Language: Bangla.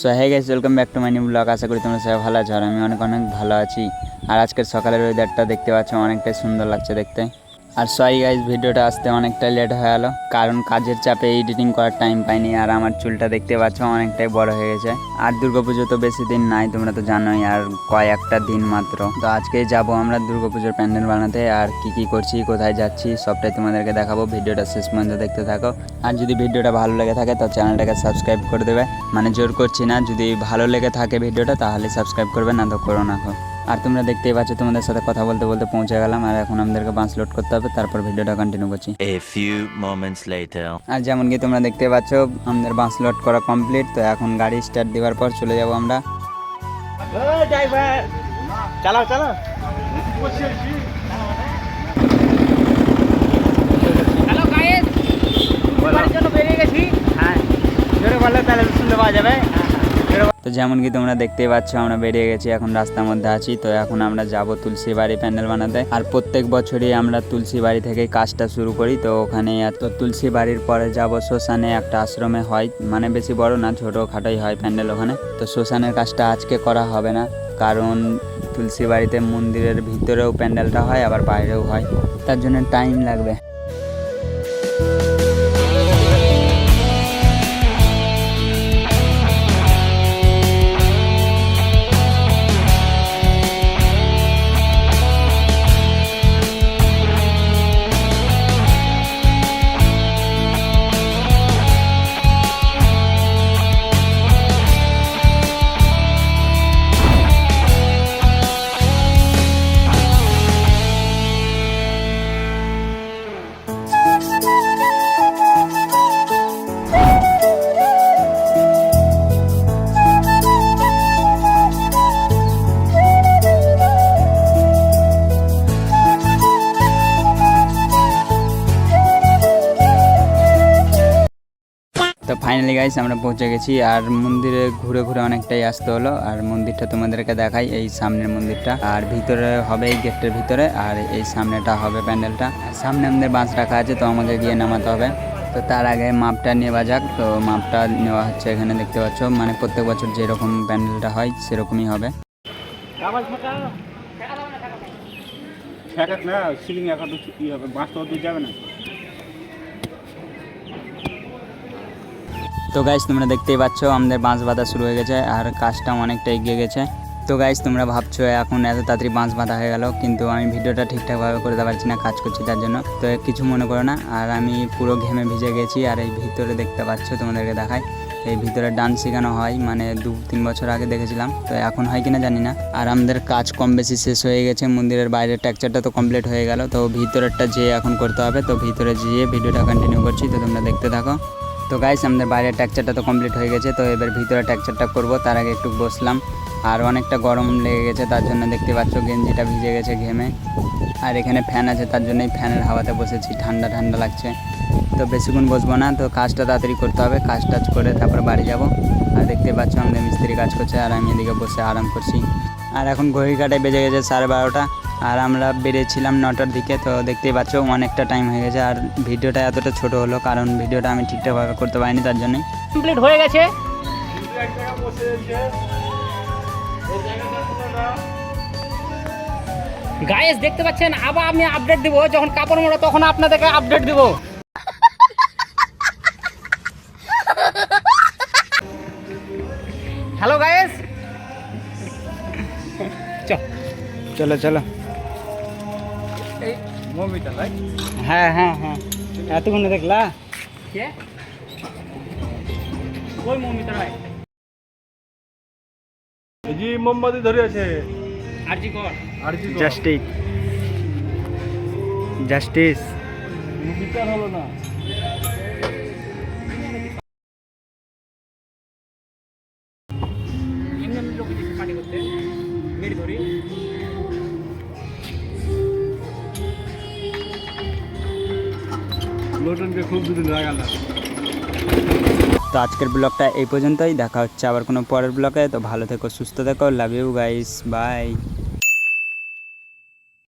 So hey guys, welcome back to my new blog. আশা করি তোমরা সবাই ভালো আছো আর আমি অনেক অনেক ভালো আছি। আর আজকের সকালের ওয়েদারটা দেখতে পাচ্ছ, অনেকটাই সুন্দর লাগছে দেখতে। আর সরি গাইস, ভিডিওটা আসতে অনেকটা লেট হয়ে গেল, কারণ কাজের চাপে এডিটিং করার টাইম পাইনি। আর আমার চুলটা দেখতে পাচ্ছ অনেকটাই বড় হয়ে গেছে। আর দুর্গাপুজো তো বেশি দিন নাই, তোমরা তো জানোই, আর কয়েকটা দিন মাত্র। তো আজকে যাব আমরা দুর্গাপুজোর প্যান্ডেল বানাতে। আর কি করছি, কোথায় যাচ্ছি, সবটাই তোমাদেরকে দেখাবো। ভিডিওটা শেষ পর্যন্ত দেখতে থাকো। আর যদি ভিডিওটা ভালো লেগে থাকে তো চ্যানেলটাকে সাবস্ক্রাইব করে দেবে, মানে জোর করছি না, যদি ভালো লেগে থাকে ভিডিওটা তাহলে সাবস্ক্রাইব করবে, না তো করো না। আর তোমরা দেখতেই পাচ্ছ, তোমাদের সাথে কথা বলতে বলতে পৌঁছে গেলাম। আর এখন আমাদেরকে বাস লোড করতে হবে, তারপর ভিডিওটা কন্টিনিউ করছি। আর যেমন কি তোমরা দেখতে পাচ্ছ, আমাদের বাস লোড করা কমপ্লিট। তো এখন গাড়ি স্টার্ট দেওয়ার পর চলে যাব আমরা। চালাও চালাও। হ্যালো গাইস, বাড়ির জন্য বেরিয়ে গেছি। হ্যাঁ, জোরে বললে তাহলে শুনতে পাওয়া যাবে। তো যেমন কি তোমরা দেখতেই পাচ্ছ, আমরা বেরিয়ে গেছি, এখন রাস্তার মধ্যে আছি। তো এখন আমরা যাব তুলসী বাড়ি প্যান্ডেল বানাতে। আর প্রত্যেক বছরই আমরা তুলসী বাড়ি থেকে কাজটা শুরু করি। তো ওখানে এত তুলসী বাড়ির পরে যাব শ্মশানে, একটা আশ্রমে হয়, মানে বেশি বড় না, ছোটোখাটোই হয় প্যান্ডেল ওখানে। তো শ্মশানের কাজটা আজকে করা হবে না, কারণ তুলসী বাড়িতে মন্দিরের ভিতরেও প্যান্ডেলটা হয়, আবার বাইরেও হয়, তার জন্য টাইম লাগবে। তো ফাইনালি গাইস, আমরা পৌঁছে গেছি। আর মন্দিরে ঘুরে ঘুরে অনেকটাই আসতে হলো। আর মন্দিরটা তোমাদেরকে দেখাই, এই সামনের মন্দিরটা, আর ভিতরে হবে এই গেটের ভিতরে, আর এই সামনেটা হবে প্যান্ডেলটা। সামনে আমাদের বাস রাখা আছে, তো আমাকে গিয়ে নামাতে হবে। তো তার আগে মাপটা নেওয়া যাক। তো মাপটা নেওয়া হচ্ছে, এখানে দেখতে পাচ্ছ, মানে প্রত্যেক বছর যেরকম প্যান্ডেলটা হয় সেরকমই হবে। তো গাইস, তোমরা দেখতেই পাচ্ছ আমাদের বাঁশ বাঁধা শুরু হয়ে গেছে, আর কাজটা অনেকটা এগিয়ে গেছে। তো গাইস, তোমরা ভাবছো এখন এত তাড়াতাড়ি বাঁশ বাঁধা হয়ে গেল, কিন্তু আমি ভিডিওটা ঠিকঠাকভাবে করতে পারছি না, কাজ করছি তার জন্য। তো কিছু মনে করো না। আর আমি পুরো ঘেমে ভিজে গেছি। আর এই ভিতরে দেখতে পাচ্ছ, তোমাদেরকে দেখাই, এই ভিতরে ডান্স শেখানো হয়, মানে 2-3 বছর আগে দেখেছিলাম, তো এখন হয় কিনা জানি না। আর আমাদের কাজ কম বেশি শেষ হয়ে গেছে, মন্দিরের বাইরের টেক্সচারটা তো কমপ্লিট হয়ে গেল। তো ভিতরেরটা যেয়ে এখন করতে হবে। তো ভিতরে যেয়ে ভিডিওটা কন্টিনিউ করছি, তো তোমরা দেখতে থাকো। তো গাইস, আমাদের বাইরের টেক্সচারটা তো কমপ্লিট হয়ে গেছে। তো এবার ভিতরে টেক্সচারটা করব, তার আগে একটু বসলাম। আর অনেকটা গরম লেগে গেছে, তার জন্য দেখতে পাচ্ছ গেঞ্জিটা ভিজে গেছে ঘেমে। আর এখানে ফ্যান আছে, তার জন্যই ফ্যানের হাওয়াতে বসেছি, ঠান্ডা ঠান্ডা লাগছে। তো বেশিক্ষণ বসবো না, তো কাজটা তাড়াতাড়ি করতে হবে। কাজ টাজ করে তারপর বাড়ি যাব। আর দেখতে পাচ্ছ আমাদের মিস্ত্রি কাজ করছে, আর আমি এদিকে বসে আরাম করছি। আর এখন ঘড়ির কাঁটায় বেজে গেছে 12:30, আর আমরা বেরিয়েছিলাম 9টার দিকে। তো দেখতেই পাচ্ছ অনেকটা টাইম হয়ে গেছে। আর ভিডিওটা এতটা ছোট হলো, কারণ ভিডিওটা আমি ঠিকঠাকভাবে করতে পারিনি, তার জন্যই। কমপ্লিট হয়ে গেছে। গাইস দেখতে পাচ্ছেন, আবার আমি আপডেট দিব, যখন কাপড় মোড়া তখন আপনাদেরকে আপডেট দিব। হ্যালো গাইস, চলো চলো। হ্যাঁ হ্যাঁ হ্যাঁ, এতক্ষণে দেখলা ওই মমিতা রায় জি মোমবাতি ধরে আছে। আরজি কর, জাস্টিস জাস্টিস। বিচার হলো না। এমনি লোক পার্টি করতে মেরি ধরি। লোটনকে খুব দুদিন লাগাল। তো আজকের ব্লগটা এই পর্যন্তই, দেখা হচ্ছে আবার কোনো পরের ব্লগে। তো ভালো থেকো, সুস্থ থেকো, লাভ ইউ গাইস, বাই।